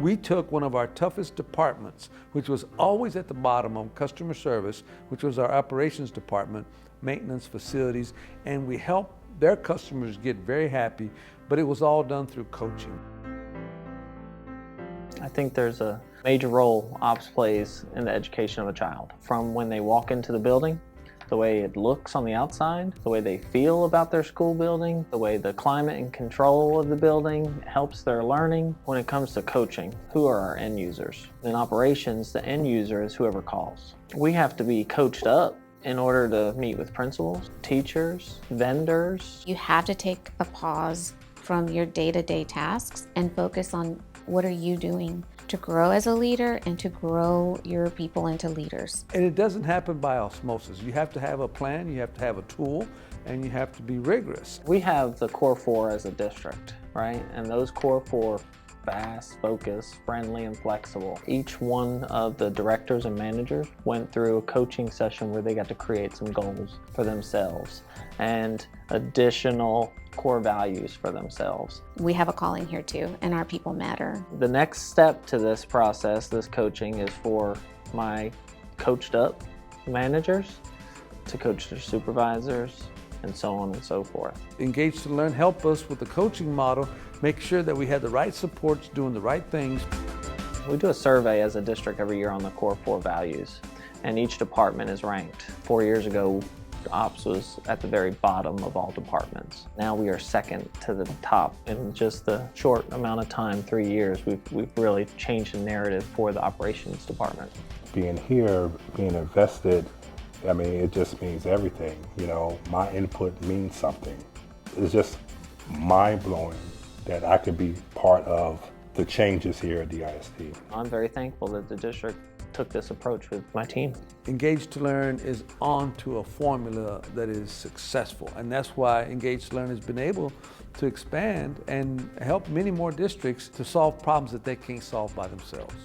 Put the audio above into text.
We took one of our toughest departments, which was always at the bottom of customer service, which was our operations department, maintenance, facilities, and we helped their customers get very happy, but it was all done through coaching. I think there's a major role ops plays in the education of a child. From when they walk into the building, the way it looks on the outside, the way they feel about their school building, the way the climate and control of the building helps their learning. When it comes to coaching, who are our end users? In operations, the end user is whoever calls. We have to be coached up in order to meet with principals, teachers, vendors. You have to take a pause from your day-to-day tasks and focus on what are you doing to grow as a leader and to grow your people into leaders. And it doesn't happen by osmosis. You have to have a plan, you have to have a tool, and you have to be rigorous. We have the core four as a district, right? And those core four, fast, focused, friendly, and flexible. Each one of the directors and managers went through a coaching session where they got to create some goals for themselves and additional core values for themselves. We have a calling here too, and our people matter. The next step to this process, this coaching, is for my coached up managers to coach their supervisors and so on and so forth. Engage to Learn help us with the coaching model, make sure that we have the right supports, doing the right things. We do a survey as a district every year on the core four values, and each department is ranked. 4 years ago, ops was at the very bottom of all departments. Now we are second to the top. In just the short amount of time, 3 years, we've really changed the narrative for the operations department. Being here, being invested, I mean, it just means everything. You know, my input means something. It's just mind-blowing that I could be part of the changes here at the ISD. I'm very thankful that the district took this approach with my team. Engage to Learn is on to a formula that is successful, and that's why Engage to Learn has been able to expand and help many more districts to solve problems that they can't solve by themselves.